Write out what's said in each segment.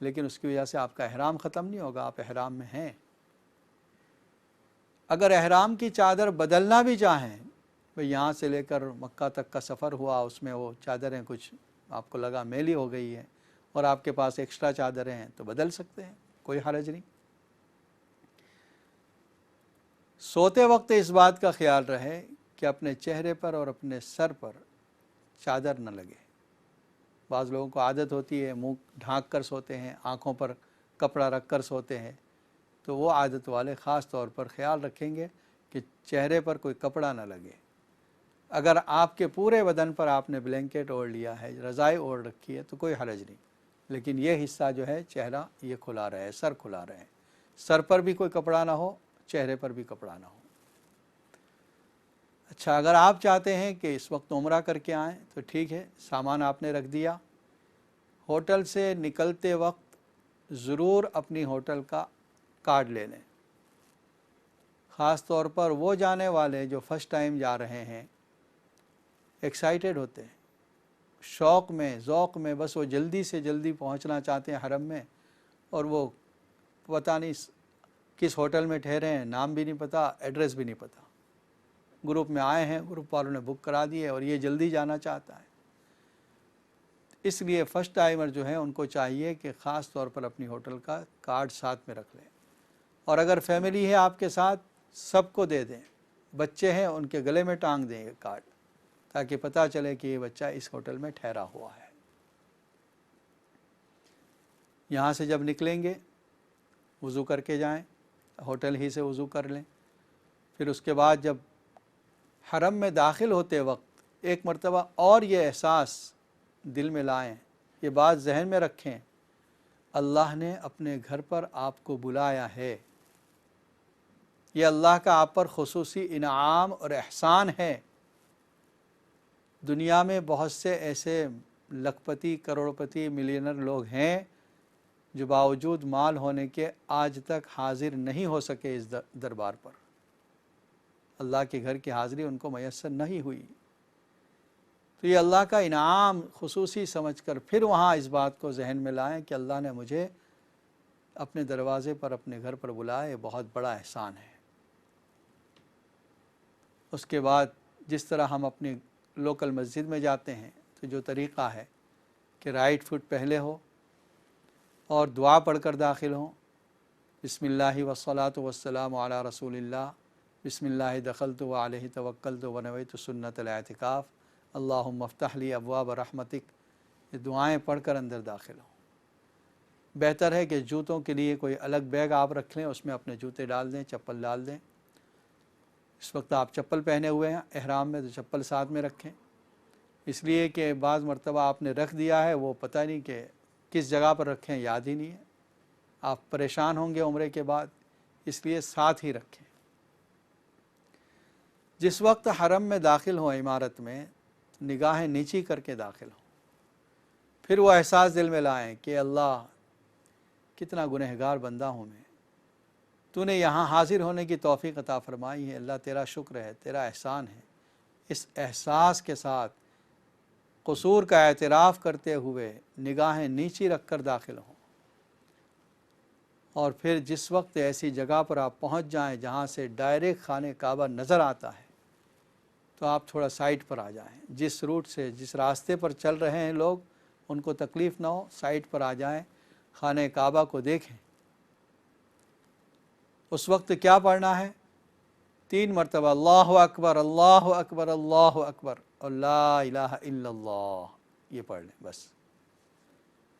لیکن اس کی وجہ سے آپ کا احرام ختم نہیں ہوگا، آپ احرام میں ہیں۔ اگر احرام کی چادر بدلنا بھی چاہیں، بھئی یہاں سے لے کر مکہ تک کا سفر ہوا، اس میں وہ چادریں کچھ آپ کو لگا میلی ہو گئی ہے اور آپ کے پاس ایکسٹرا چادریں ہیں تو بدل سکتے ہیں، کوئی حرج نہیں۔ سوتے وقت اس بات کا خیال رہے کہ اپنے چہرے پر اور اپنے سر پر چادر نہ لگے۔ بعض لوگوں کو عادت ہوتی ہے منہ ڈھانک کر سوتے ہیں، آنکھوں پر کپڑا رکھ کر سوتے ہیں، تو وہ عادت والے خاص طور پر خیال رکھیں گے کہ چہرے پر کوئی کپڑا نہ لگے۔ اگر آپ کے پورے بدن پر آپ نے بلینکٹ اوڑھ لیا ہے، رضائی اوڑھ رکھی ہے تو کوئی حرج نہیں، لیکن یہ حصہ جو ہے چہرہ یہ کھلا رہے، سر کھلا رہے، سر پر بھی کوئی کپڑا نہ ہو، چہرے پر بھی کپڑا نہ ہو۔ اچھا، اگر آپ چاہتے ہیں کہ اس وقت عمرہ کر کے آئیں تو ٹھیک ہے، سامان آپ نے رکھ دیا۔ ہوٹل سے نکلتے وقت ضرور اپنی ہوٹل کا کارڈ لے لیں، خاص طور پر وہ جانے والے جو فرسٹ ٹائم جا رہے ہیں، ایکسائٹیڈ ہوتے ہیں، شوق میں ذوق میں، بس وہ جلدی سے جلدی پہنچنا چاہتے ہیں حرم میں، اور وہ پتہ نہیں کس ہوٹل میں ٹھہرے ہیں، نام بھی نہیں پتہ، ایڈریس بھی نہیں پتہ، گروپ میں آئے ہیں، گروپ والوں نے بک کرا دی ہے اور یہ جلدی جانا چاہتا ہے۔ اس لیے فرسٹ ٹائمر جو ہیں ان کو چاہیے کہ خاص طور پر اپنی ہوٹل کا کارڈ ساتھ میں رکھ لیں، اور اگر فیملی ہے آپ کے ساتھ سب کو دے دیں، بچے ہیں ان کے گلے میں ٹانگ دیں یہ کارڈ، تاکہ پتہ چلے کہ یہ بچہ اس ہوٹل میں ٹھہرا ہوا ہے۔ یہاں سے جب نکلیں گے وضو کر کے جائیں، ہوٹل ہی سے وضو کر لیں، پھر اس کے بعد جب حرم میں داخل ہوتے وقت ایک مرتبہ اور یہ احساس دل میں لائیں، یہ بات ذہن میں رکھیں، اللہ نے اپنے گھر پر آپ کو بلایا ہے، یہ اللہ کا آپ پر خصوصی انعام اور احسان ہے۔ دنیا میں بہت سے ایسے لکھ پتی، کروڑ پتی، ملینر لوگ ہیں جو باوجود مال ہونے کے آج تک حاضر نہیں ہو سکے اس دربار پر، اللہ کے گھر کی حاضری ان کو میسر نہیں ہوئی، تو یہ اللہ کا انعام خصوصی سمجھ کر پھر وہاں اس بات کو ذہن میں لائیں کہ اللہ نے مجھے اپنے دروازے پر، اپنے گھر پر بلایا، یہ بہت بڑا احسان ہے۔ اس کے بعد جس طرح ہم اپنی لوکل مسجد میں جاتے ہیں تو جو طریقہ ہے کہ رائٹ فٹ پہلے ہو اور دعا پڑھ کر داخل ہوں، بسم اللہ والصلاۃ والسلام علی رسول اللہ، بسم اللہ دخلت وعلیہ توکلت ونویت سنت الاعتکاف، اللہم افتح لی ابواب رحمتک، یہ دعائیں پڑھ کر اندر داخل ہوں۔ بہتر ہے کہ جوتوں کے لیے کوئی الگ بیگ آپ رکھ لیں، اس میں اپنے جوتے ڈال دیں، چپل ڈال دیں۔ اس وقت آپ چپل پہنے ہوئے ہیں احرام میں تو چپل ساتھ میں رکھیں، اس لیے کہ بعض مرتبہ آپ نے رکھ دیا ہے، وہ پتہ نہیں کہ کس جگہ پر رکھیں، یاد ہی نہیں ہے، آپ پریشان ہوں گے عمرے کے بعد، اس لیے ساتھ ہی رکھیں۔ جس وقت حرم میں داخل ہوں عمارت میں، نگاہیں نیچی کر کے داخل ہوں، پھر وہ احساس دل میں لائیں کہ اللہ کتنا گنہگار بندہ ہوں میں، تو نے یہاں حاضر ہونے کی توفیق عطا فرمائی ہے، اللہ تیرا شکر ہے، تیرا احسان ہے۔ اس احساس کے ساتھ قصور کا اعتراف کرتے ہوئے نگاہیں نیچی رکھ کر داخل ہوں، اور پھر جس وقت ایسی جگہ پر آپ پہنچ جائیں جہاں سے ڈائریکٹ خانہ کعبہ نظر آتا ہے تو آپ تھوڑا سائڈ پر آ جائیں، جس روٹ سے، جس راستے پر چل رہے ہیں لوگ ان کو تکلیف نہ ہو، سائڈ پر آ جائیں، خانہ کعبہ کو دیکھیں۔ اس وقت کیا پڑھنا ہے؟ 3 مرتبہ اللہ اکبر، اللہ اکبر، اللہ اکبر، اور لا الہ الا اللہ، یہ پڑھ لیں بس۔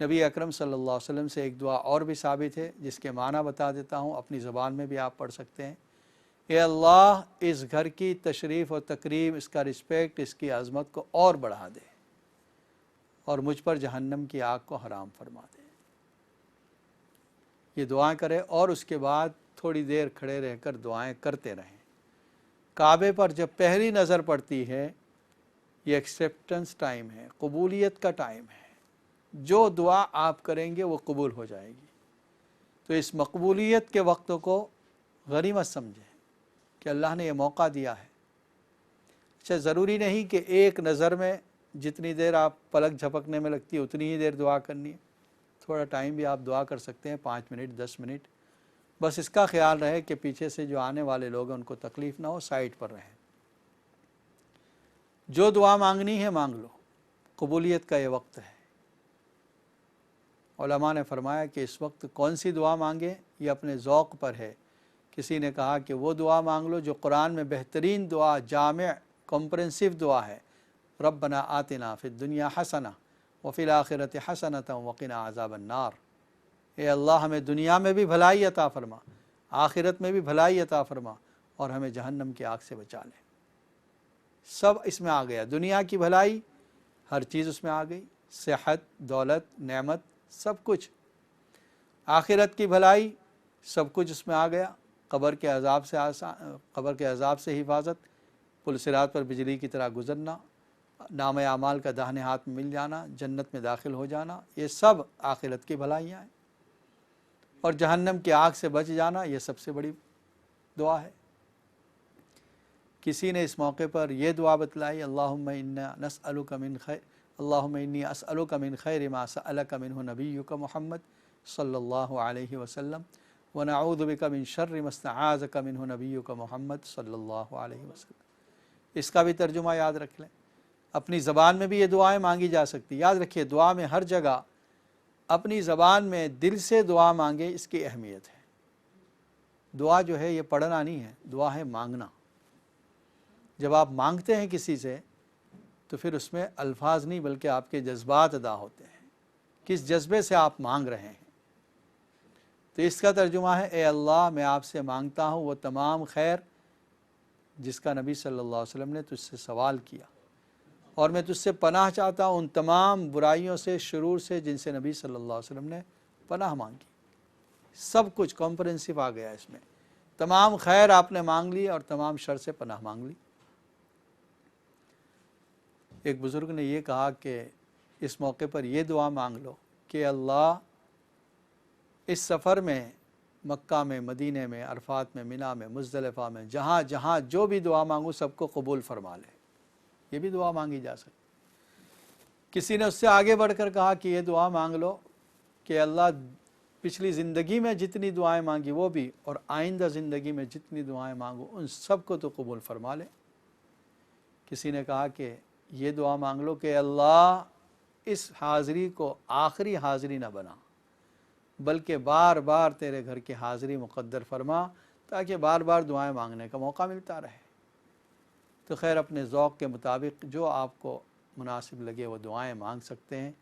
نبی اکرم صلی اللہ علیہ وسلم سے ایک دعا اور بھی ثابت ہے جس کے معنی بتا دیتا ہوں، اپنی زبان میں بھی آپ پڑھ سکتے ہیں۔ اے اللہ، اس گھر کی تشریف و تکریم، اس کا رسپیکٹ، اس کی عظمت کو اور بڑھا دے، اور مجھ پر جہنم کی آگ کو حرام فرما دے۔ یہ دعائیں کرے اور اس کے بعد تھوڑی دیر کھڑے رہ کر دعائیں کرتے رہیں۔ کعبے پر جب پہلی نظر پڑتی ہے، یہ ایکسیپٹنس ٹائم ہے، قبولیت کا ٹائم ہے، جو دعا آپ کریں گے وہ قبول ہو جائے گی۔ تو اس مقبولیت کے وقت کو غنیمت سمجھیں کہ اللہ نے یہ موقع دیا ہے۔ اچھا، ضروری نہیں کہ ایک نظر میں جتنی دیر آپ پلک جھپکنے میں لگتی ہے اتنی ہی دیر دعا کرنی ہے، تھوڑا ٹائم بھی آپ دعا کر سکتے ہیں، 5 منٹ 10 منٹ، بس اس کا خیال رہے کہ پیچھے سے جو آنے والے لوگ ہیں ان کو تکلیف نہ ہو، سائٹ پر رہیں۔ جو دعا مانگنی ہے مانگ لو، قبولیت کا یہ وقت ہے۔ علماء نے فرمایا کہ اس وقت کون سی دعا مانگے یہ اپنے ذوق پر ہے۔ کسی نے کہا کہ وہ دعا مانگ لو جو قرآن میں بہترین دعا، جامع کمپرینسو دعا ہے، ربنا آتنا فی الدنیا حسنہ وفی الآخرۃ حسنۃ وقنا عذاب النار۔ اے اللہ ہمیں دنیا میں بھی بھلائی عطا فرما، آخرت میں بھی بھلائی عطا فرما، اور ہمیں جہنم کی آگ سے بچا لے۔ سب اس میں آ گیا، دنیا کی بھلائی ہر چیز اس میں آ گئی، صحت، دولت، نعمت، سب کچھ۔ آخرت کی بھلائی سب کچھ اس میں آ گیا، قبر کے عذاب سے حفاظت، پل صراط پر بجلی کی طرح گزرنا، نام اعمال کا داہنے ہاتھ میں مل جانا، جنت میں داخل ہو جانا، یہ سب آخرت کی بھلائیاں ہیں۔ اور جہنم کی آگ سے بچ جانا یہ سب سے بڑی دعا ہے۔ کسی نے اس موقع پر یہ دعا بتلائی، اللہم انی اسألک من خیر ما سألک منہ نبیک محمد صلی اللہ علیہ وسلم ونعوذ بک من شر ما استعاذک منہ نبیک محمد صلی اللہ علیہ وسلم۔ اس کا بھی ترجمہ یاد رکھ لیں، اپنی زبان میں بھی یہ دعائیں مانگی جا سکتی۔ یاد رکھیے دعا میں ہر جگہ اپنی زبان میں دل سے دعا مانگے، اس کی اہمیت ہے۔ دعا جو ہے یہ پڑھنا نہیں ہے، دعا ہے مانگنا۔ جب آپ مانگتے ہیں کسی سے تو پھر اس میں الفاظ نہیں بلکہ آپ کے جذبات ادا ہوتے ہیں، کس جذبے سے آپ مانگ رہے ہیں۔ تو اس کا ترجمہ ہے، اے اللہ میں آپ سے مانگتا ہوں وہ تمام خیر جس کا نبی صلی اللہ علیہ وسلم نے تجھ سے سوال کیا، اور میں تجھ سے پناہ چاہتا ہوں ان تمام برائیوں سے، شرور سے جن سے نبی صلی اللہ علیہ وسلم نے پناہ مانگی۔ سب کچھ کمپرینسو آ گیا اس میں، تمام خیر آپ نے مانگ لی اور تمام شر سے پناہ مانگ لی۔ ایک بزرگ نے یہ کہا کہ اس موقع پر یہ دعا مانگ لو کہ اللہ اس سفر میں، مکہ میں، مدینے میں، عرفات میں، منی میں، مزدلفہ میں، جہاں جہاں جو بھی دعا مانگوں سب کو قبول فرما لے۔ یہ بھی دعا مانگی جا سکتی۔ کسی نے اس سے آگے بڑھ کر کہا کہ یہ دعا مانگ لو کہ اللہ پچھلی زندگی میں جتنی دعائیں مانگی وہ بھی، اور آئندہ زندگی میں جتنی دعائیں مانگو ان سب کو تو قبول فرما لے۔ کسی نے کہا کہ یہ دعا مانگ لو کہ اللہ اس حاضری کو آخری حاضری نہ بنا، بلکہ بار بار تیرے گھر کی حاضری مقدر فرما تاکہ بار بار دعائیں مانگنے کا موقع ملتا رہے۔ تو خیر اپنے ذوق کے مطابق جو آپ کو مناسب لگے وہ دعائیں مانگ سکتے ہیں،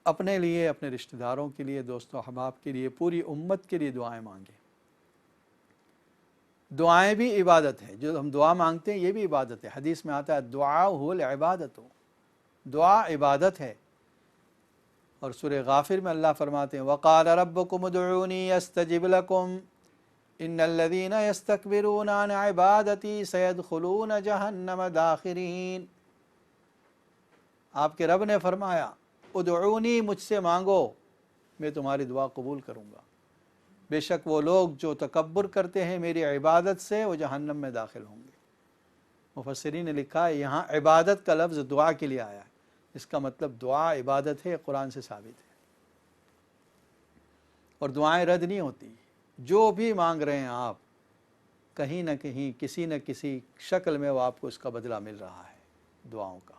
اپنے لیے، اپنے رشتہ داروں کے لیے، دوست و احباب کے لیے، پوری امت کے لیے دعائیں مانگیں۔ دعائیں بھی عبادت ہے، جو ہم دعا مانگتے ہیں یہ بھی عبادت ہے۔ حدیث میں آتا ہے دعا هو العبادت، دعا عبادت ہے۔ اور سورہ غافر میں اللہ فرماتے ہیں وقال ربکم ادعونی استجب لکم ان الذین یستکبرون عن عبادتی سیدخلون جہنم داخرین۔ آپ کے رب نے فرمایا ادعونی، مجھ سے مانگو، میں تمہاری دعا قبول کروں گا، بے شک وہ لوگ جو تکبر کرتے ہیں میری عبادت سے وہ جہنم میں داخل ہوں گے۔ مفسرین نے لکھا ہے یہاں عبادت کا لفظ دعا کے لیے آیا ہے، اس کا مطلب دعا عبادت ہے، قرآن سے ثابت ہے۔ اور دعائیں رد نہیں ہوتی، جو بھی مانگ رہے ہیں آپ کہیں نہ کہیں کسی نہ کسی شکل میں وہ آپ کو اس کا بدلہ مل رہا ہے دعاؤں کا۔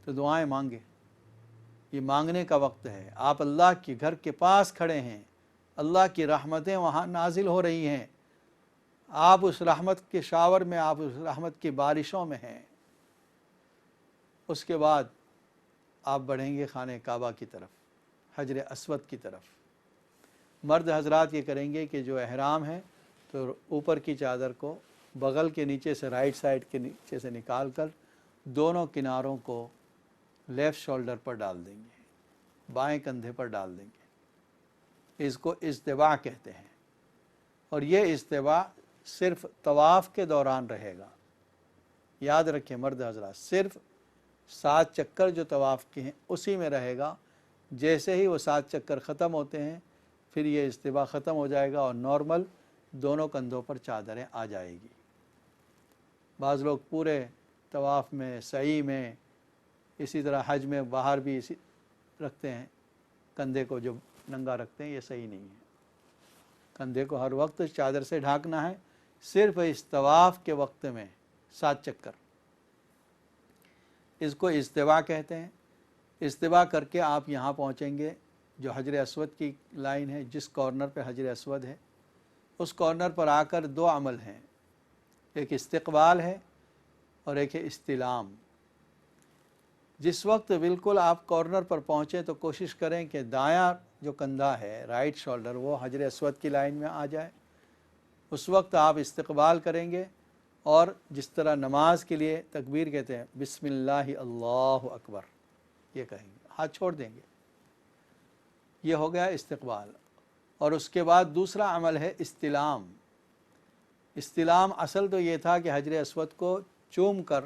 تو دعائیں مانگیں، یہ مانگنے کا وقت ہے۔ آپ اللہ کے گھر کے پاس کھڑے ہیں، اللہ کی رحمتیں وہاں نازل ہو رہی ہیں، آپ اس رحمت کے شاور میں، آپ اس رحمت کی بارشوں میں ہیں۔ اس کے بعد آپ بڑھیں گے خانہ کعبہ کی طرف، حجر اسود کی طرف۔ مرد حضرات یہ کریں گے کہ جو احرام ہے تو اوپر کی چادر کو بغل کے نیچے سے، رائٹ سائڈ کے نیچے سے نکال کر دونوں کناروں کو لیفٹ شولڈر پر ڈال دیں گے، بائیں کندھے پر ڈال دیں گے۔ اس کو استواء کہتے ہیں، اور یہ استواء صرف طواف کے دوران رہے گا۔ یاد رکھیں مرد حضرات، صرف 7 چکر جو طواف کے ہیں اسی میں رہے گا۔ جیسے ہی وہ 7 چکر ختم ہوتے ہیں پھر یہ استواء ختم ہو جائے گا اور نارمل دونوں کندھوں پر چادریں آ جائے گی۔ بعض لوگ پورے طواف میں، سعی میں، اسی طرح حج میں باہر بھی اسی رکھتے ہیں کندھے کو جو ننگا رکھتے ہیں، یہ صحیح نہیں ہے۔ کندھے کو ہر وقت چادر سے ڈھانکنا ہے، صرف اس طواف کے وقت میں 7 چکر، اس کو استوا کہتے ہیں۔ استوا کر کے آپ یہاں پہنچیں گے جو حجر اسود کی لائن ہے، جس کارنر پہ حجر اسود ہے اس کارنر پر آ کر 2 عمل ہیں، ایک استقبال ہے اور ایک ہے استلام۔ جس وقت بالکل آپ کارنر پر پہنچیں تو کوشش کریں کہ دایاں جو کندھا ہے، رائٹ شولڈر، وہ حجر اسود کی لائن میں آ جائے۔ اس وقت آپ استقبال کریں گے اور جس طرح نماز کے لیے تکبیر کہتے ہیں، بسم اللہ اللہ اکبر، یہ کہیں گے، ہاتھ چھوڑ دیں گے، یہ ہو گیا استقبال۔ اور اس کے بعد دوسرا عمل ہے استلام۔ استلام اصل تو یہ تھا کہ حجر اسود کو چوم کر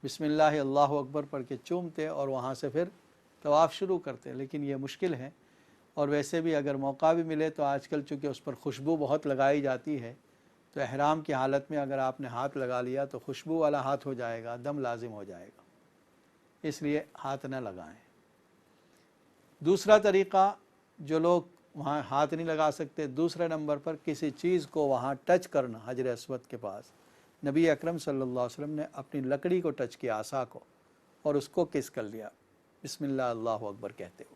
بسم اللہ اللہ اکبر پڑھ کے چومتے اور وہاں سے پھر طواف شروع کرتے، لیکن یہ مشکل ہے، اور ویسے بھی اگر موقع بھی ملے تو آج کل چونکہ اس پر خوشبو بہت لگائی جاتی ہے، تو احرام کی حالت میں اگر آپ نے ہاتھ لگا لیا تو خوشبو والا ہاتھ ہو جائے گا، دم لازم ہو جائے گا، اس لیے ہاتھ نہ لگائیں۔ دوسرا طریقہ، جو لوگ وہاں ہاتھ نہیں لگا سکتے، دوسرے نمبر پر کسی چیز کو وہاں ٹچ کرنا، حجر اسود کے پاس نبی اکرم صلی اللہ علیہ وسلم نے اپنی لکڑی کو ٹچ کیا، عصا کو، اور اس کو کس کر لیا بسم اللہ اللہ اکبر کہتے ہو۔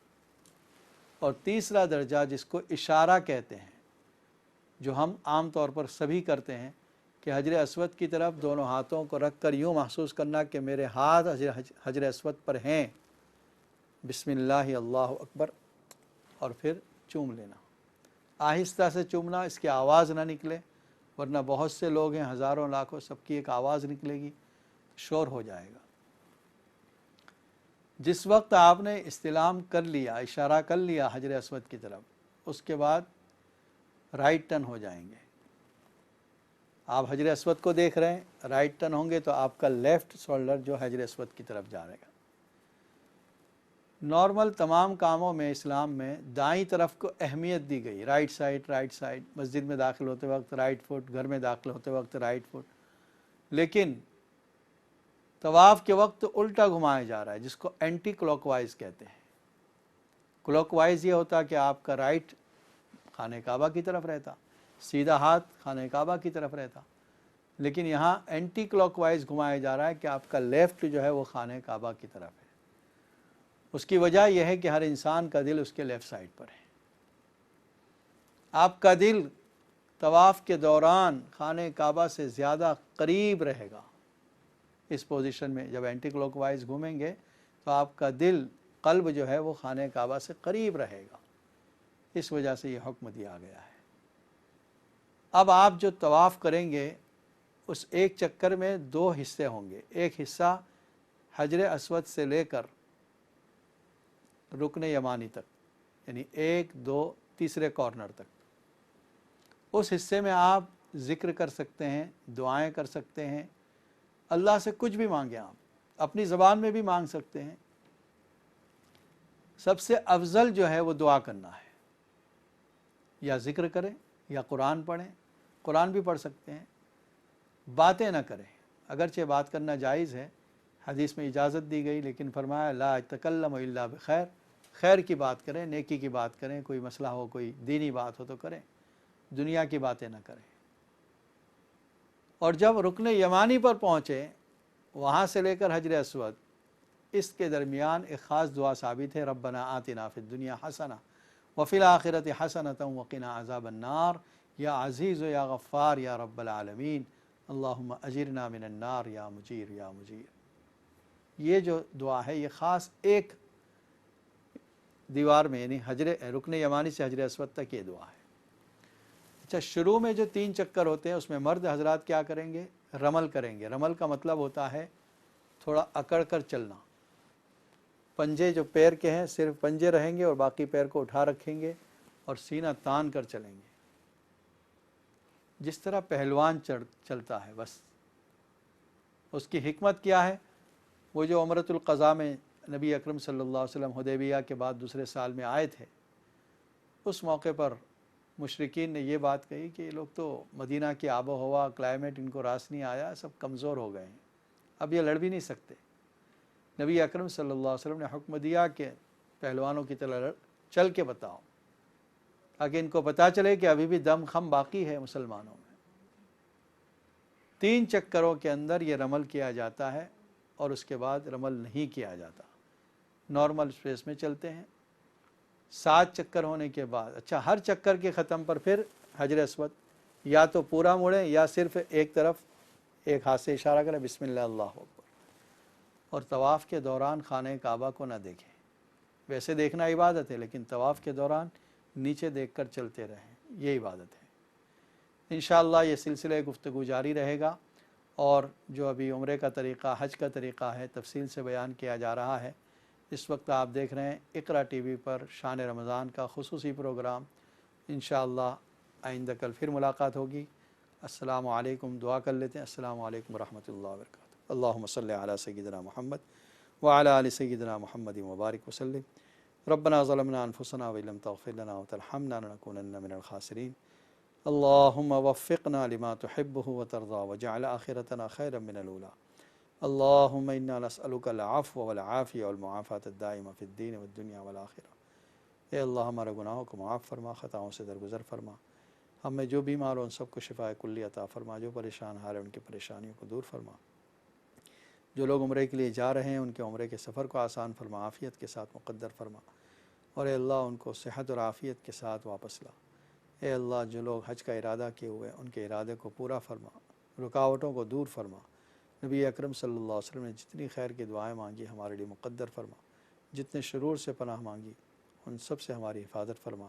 اور تیسرا درجہ جس کو اشارہ کہتے ہیں، جو ہم عام طور پر سبھی کرتے ہیں، کہ حجر اسود کی طرف دونوں ہاتھوں کو رکھ کر یوں محسوس کرنا کہ میرے ہاتھ حجر اسود پر ہیں، بسم اللہ اللہ اکبر، اور پھر چوم لینا، آہستہ سے چومنا، اس کی آواز نہ نکلے، ورنہ بہت سے لوگ ہیں، ہزاروں لاکھوں، سب کی ایک آواز نکلے گی، شور ہو جائے گا۔ جس وقت آپ نے استلام کر لیا، اشارہ کر لیا حجر اسود کی طرف، اس کے بعد رائٹ ٹرن ہو جائیں گے۔ آپ حجر اسود کو دیکھ رہے ہیں، رائٹ ٹرن ہوں گے تو آپ کا لیفٹ شولڈر جو حجر اسود کی طرف جا رہے گا۔ نارمل تمام کاموں میں اسلام میں دائیں طرف کو اہمیت دی گئی، رائٹ سائڈ، مسجد میں داخل ہوتے وقت رائٹ فٹ، گھر میں داخل ہوتے وقت رائٹ فٹ، لیکن طواف کے وقت الٹا گھمایا جا رہا ہے، جس کو اینٹی کلاک وائز کہتے ہیں۔ کلاک وائز یہ ہوتا کہ آپ کا رائٹ خانہ کعبہ کی طرف رہتا، سیدھا ہاتھ خانہ کعبہ کی طرف رہتا، لیکن یہاں اینٹی کلاک وائز گھمایا جا رہا ہے کہ آپ کا لیفٹ جو ہے وہ خانہ کعبہ کی طرف ہے۔ اس کی وجہ یہ ہے کہ ہر انسان کا دل اس کے لیفٹ سائڈ پر ہے۔ آپ کا دل طواف کے دوران خانہ کعبہ سے زیادہ قریب رہے گا، اس پوزیشن میں جب اینٹی کلاک وائز گھومیں گے تو آپ کا دل، قلب جو ہے وہ خانہ کعبہ سے قریب رہے گا، اس وجہ سے یہ حکم دیا گیا ہے۔ اب آپ جو طواف کریں گے اس ایک چکر میں 2 حصے ہوں گے، ایک حصہ حجر اسود سے لے کر رکن یمانی تک، یعنی 1 2 تیسرے کارنر تک، اس حصے میں آپ ذکر کر سکتے ہیں، دعائیں کر سکتے ہیں، اللہ سے کچھ بھی مانگیں، آپ اپنی زبان میں بھی مانگ سکتے ہیں۔ سب سے افضل جو ہے وہ دعا کرنا ہے، یا ذکر کریں یا قرآن پڑھیں، قرآن بھی پڑھ سکتے ہیں، باتیں نہ کریں، اگرچہ بات کرنا جائز ہے، حدیث میں اجازت دی گئی، لیکن فرمایا لا تکلم الا بخیر، خیر کی بات کریں، نیکی کی بات کریں، کوئی مسئلہ ہو، کوئی دینی بات ہو تو کریں، دنیا کی باتیں نہ کریں۔ اور جب رکن یمانی پر پہنچے، وہاں سے لے کر حجر اسود، اس کے درمیان ایک خاص دعا ثابت ہے، ربنا آتنا فی الدنیا حسنہ وفی الآخرۃ حسنۃ وقنا عذاب النار، یا عزیز و یا غفار یا رب العالمین، اللہم اجرنا من النار یا مجیر یا مجیر۔ یہ جو دعا ہے یہ خاص ایک دیوار میں، یعنی رکن یمانی سے حجر اسود تک یہ دعا ہے۔ اچھا، شروع میں جو 3 چکر ہوتے ہیں اس میں مرد حضرات کیا کریں گے؟ رمل کریں گے۔ رمل کا مطلب ہوتا ہے تھوڑا اکڑ کر چلنا، پنجے جو پیر کے ہیں صرف پنجے رہیں گے اور باقی پیر کو اٹھا رکھیں گے اور سینہ تان کر چلیں گے، جس طرح پہلوان چلتا ہے، بس۔ اس کی حکمت کیا ہے؟ وہ جو عمرۃ القضاء میں نبی اکرم صلی اللہ علیہ وسلم حدیبیہ کے بعد دوسرے سال میں آئے تھے، اس موقع پر مشرکین نے یہ بات کہی کہ یہ لوگ تو مدینہ کی آب و ہوا، کلائمیٹ ان کو راس نہیں آیا، سب کمزور ہو گئے ہیں، اب یہ لڑ بھی نہیں سکتے۔ نبی اکرم صلی اللہ علیہ وسلم نے حکم دیا کہ پہلوانوں کی طرح چل کے بتاؤ، تاکہ ان کو پتہ چلے کہ ابھی بھی دم خم باقی ہے مسلمانوں میں۔ 3 چکروں کے اندر یہ رمل کیا جاتا ہے اور اس کے بعد رمل نہیں کیا جاتا، نارمل اسپیس میں چلتے ہیں۔ 7 چکر ہونے کے بعد، اچھا ہر چکر کے ختم پر پھر حجر اسود یا تو پورا مڑیں یا صرف ایک طرف ایک ہاتھ سے اشارہ کریں بسم اللہ اللہ اکبر، اور طواف کے دوران خانہ کعبہ کو نہ دیکھیں۔ ویسے دیکھنا عبادت ہے، لیکن طواف کے دوران نیچے دیکھ کر چلتے رہیں، یہ عبادت ہے۔ انشاءاللہ یہ سلسلہ گفتگو جاری رہے گا، اور جو ابھی عمرے کا طریقہ، حج کا طریقہ ہے، تفصیل سے بیان کیا جا رہا ہے۔ اس وقت آپ دیکھ رہے ہیں اقرا ٹی وی پر شان رمضان کا خصوصی پروگرام۔ انشاءاللہ آئندہ کل پھر ملاقات ہوگی۔ السلام علیکم، دعا کر لیتے ہیں۔ السلام علیکم ورحمۃ اللہ وبرکاتہ۔ اللہم صلی علی سیدنا محمد وعلی آل سیدنا محمد مبارک وسلم۔ ربنا ظلمنا انفسنا وإن لم تغفر لنا وترحمنا لنكونن من الخاسرین۔ اللہم وفقنا لما تحبہ وترضى وجعل آخرتنا خیرا من الأولى۔ اللہم انا نسألک العفو والعافیہ والمعافاة الدائمہ فی الدین والدنیا والآخرہ۔ اے اللہ ہمارے گناہوں کو معاف فرما، خطاؤں سے درگزر فرما، ہم میں جو بیمار ہو ان سب کو شفاء کلی عطا فرما، جو پریشان حال ہیں ان کی پریشانیوں کو دور فرما، جو لوگ عمرے کے لیے جا رہے ہیں ان کے عمرے کے سفر کو آسان فرما، عافیت کے ساتھ مقدر فرما، اور اے اللہ ان کو صحت اور عافیت کے ساتھ واپس لا۔ اے اللہ جو لوگ حج کا ارادہ کیے ہوئے ان کے ارادے کو پورا فرما، رکاوٹوں کو دور فرما۔ نبی اکرم صلی اللہ علیہ وسلم نے جتنی خیر کی دعائیں مانگی ہمارے لیے مقدر فرما، جتنے شرور سے پناہ مانگی ان سب سے ہماری حفاظت فرما۔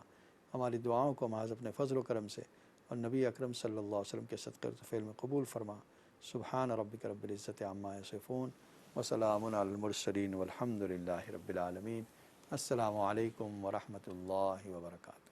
ہماری دعاؤں کو محض اپنے فضل و کرم سے اور نبی اکرم صلی اللہ علیہ وسلم کے صدقے و طفیل میں قبول فرما۔ سبحان ربک رب العزت عما یصفون وسلام علی المرسلین والحمد للہ رب العالمین۔ السلام علیکم ورحمۃ اللہ وبرکاتہ۔